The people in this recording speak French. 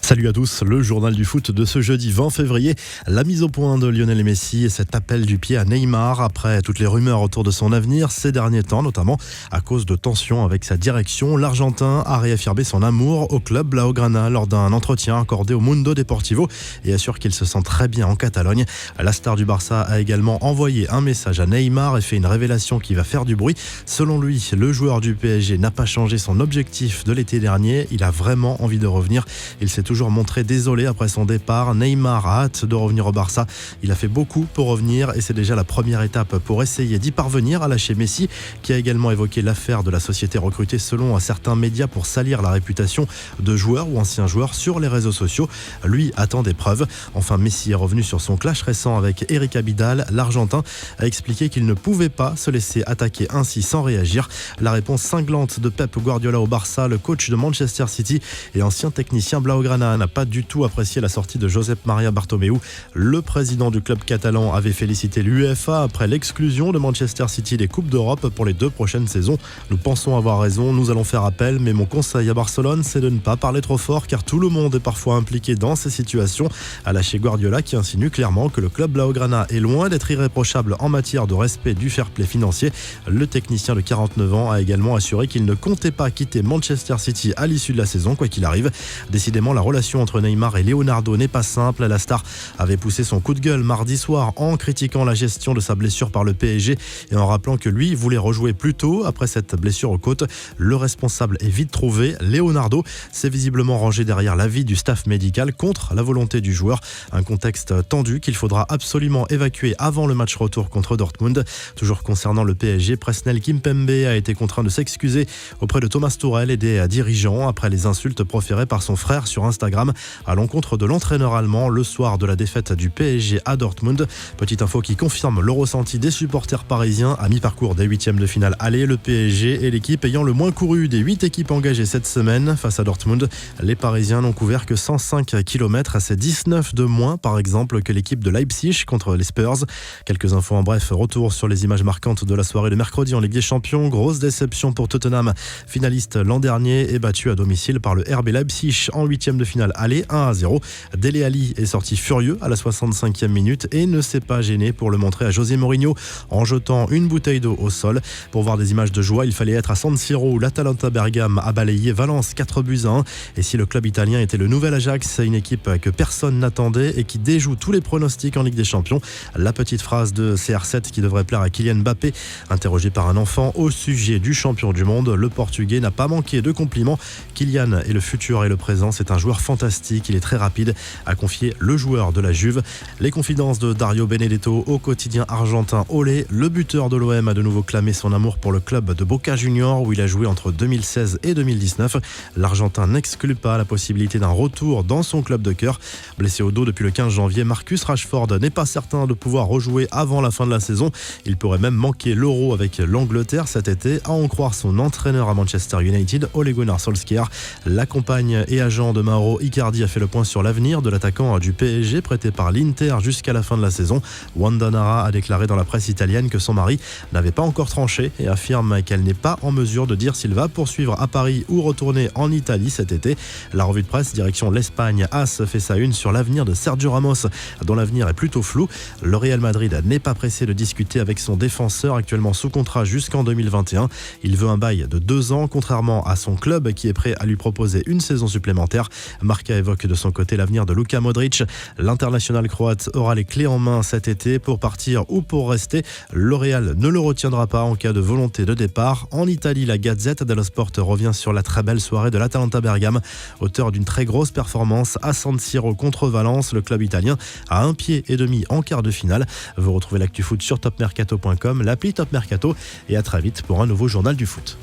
Salut à tous, le journal du foot de ce jeudi 20 février. La mise au point de Lionel Messi et cet appel du pied à Neymar après toutes les rumeurs autour de son avenir ces derniers temps, notamment à cause de tensions avec sa direction. L'Argentin a réaffirmé son amour au club Blaugrana lors d'un entretien accordé au Mundo Deportivo et assure qu'il se sent très bien en Catalogne. La star du Barça a également envoyé un message à Neymar et fait une révélation qui va faire du bruit. Selon lui, le joueur du PSG n'a pas changé son objectif de l'été dernier. Il a vraiment envie de revenir. Il s'est toujours montré désolé après son départ. Neymar a hâte de revenir au Barça. Il a fait beaucoup pour revenir et c'est déjà la première étape pour essayer d'y parvenir, à lâcher Messi, qui a également évoqué l'affaire de la société recrutée selon certains médias pour salir la réputation de joueurs ou anciens joueurs sur les réseaux sociaux. Lui attend des preuves. Enfin, Messi est revenu sur son clash récent avec Eric Abidal. L'Argentin a expliqué qu'il ne pouvait pas se laisser attaquer ainsi sans réagir. La réponse cinglante de Pep Guardiola au Barça, le coach de Manchester City et ancien technicien Blaugrana, n'a pas du tout apprécié la sortie de Josep Maria Bartomeu. Le président du club catalan avait félicité l'UEFA après l'exclusion de Manchester City des Coupes d'Europe pour les 2 prochaines saisons. Nous pensons avoir raison, nous allons faire appel, mais mon conseil à Barcelone, c'est de ne pas parler trop fort car tout le monde est parfois impliqué dans ces situations, a lâché Guardiola, qui insinue clairement que le club Blaugrana est loin d'être irréprochable en matière de respect du fair play financier. Le technicien de 49 ans a également assuré qu'il ne comptait pas quitter Manchester City à l'issue de la saison, quoi qu'il arrive. Décidément, la relation entre Neymar et Leonardo n'est pas simple. La star avait poussé son coup de gueule mardi soir en critiquant la gestion de sa blessure par le PSG et en rappelant que lui voulait rejouer plus tôt après cette blessure aux côtes. Le responsable est vite trouvé. Leonardo s'est visiblement rangé derrière l'avis du staff médical contre la volonté du joueur. Un contexte tendu qu'il faudra absolument évacuer avant le match retour contre Dortmund. Toujours concernant le PSG, Presnel Kimpembe a été contraint de s'excuser auprès de Thomas Tuchel et des dirigeants après les insultes proférées par son frère sur Instagram à l'encontre de l'entraîneur allemand le soir de la défaite du PSG à Dortmund. Petite info qui confirme le ressenti des supporters parisiens à mi-parcours des 8e de finale aller. Le PSG est l'équipe ayant le moins couru des 8 équipes engagées cette semaine face à Dortmund. Les Parisiens n'ont couvert que 105 km, c'est 19 de moins par exemple que l'équipe de Leipzig contre les Spurs. Quelques infos en bref, retour sur les images marquantes de la soirée de mercredi en Ligue des Champions. Grosse déception pour Tottenham, finaliste l'an dernier et battu à domicile par le RB Leipzig en 8e de finale aller 1-0. Dele Alli est sorti furieux à la 65e minute et ne s'est pas gêné pour le montrer à José Mourinho en jetant une bouteille d'eau au sol. Pour voir des images de joie, il fallait être à San Siro où l'Atalanta Bergame a balayé Valence 4-1. Et si le club italien était le nouvel Ajax, une équipe que personne n'attendait et qui déjoue tous les pronostics en Ligue des Champions. La petite phrase de CR7 qui devrait plaire à Kylian Mbappé, interrogé par un enfant au sujet du champion du monde. Le Portugais n'a pas manqué de compliments. Kylian est le futur et le présent, c'est un joueur fantastique, il est très rapide, a confié le joueur de la Juve. Les confidences de Dario Benedetto au quotidien argentin Olé. Le buteur de l'OM a de nouveau clamé son amour pour le club de Boca Juniors où il a joué entre 2016 et 2019. L'Argentin n'exclut pas la possibilité d'un retour dans son club de cœur. Blessé au dos depuis le 15 janvier, Marcus Rashford n'est pas certain de pouvoir rejouer avant la fin de la saison. Il pourrait même manquer l'Euro avec l'Angleterre cet été, à en croire son entraîneur à Manchester United, Ole Gunnar Solskjaer. La compagne et agent de Mauro Icardi a fait le point sur l'avenir de l'attaquant du PSG prêté par l'Inter jusqu'à la fin de la saison. Wanda Nara a déclaré dans la presse italienne que son mari n'avait pas encore tranché et affirme qu'elle n'est pas en mesure de dire s'il va poursuivre à Paris ou retourner en Italie cet été. La revue de presse direction l'Espagne AS fait sa une sur l'avenir de Sergio Ramos dont l'avenir est plutôt flou. Le Real Madrid n'est pas pressé de discuter avec son défenseur actuellement sous contrat jusqu'en 2021. Il veut un bail de 2 ans contrairement à son club qui est prêt à lui proposer une saison supplémentaire. Marca évoque de son côté l'avenir de Luka Modric. L'international croate aura les clés en main cet été pour partir ou pour rester. Le Real ne le retiendra pas en cas de volonté de départ. En Italie, la Gazzetta dello Sport revient sur la très belle soirée de l'Atalanta Bergame. Auteur d'une très grosse performance à San Siro contre Valence, le club italien a 1,5 pied en quart de finale. Vous retrouvez l'actu foot sur topmercato.com, l'appli Top Mercato et à très vite pour un nouveau journal du foot.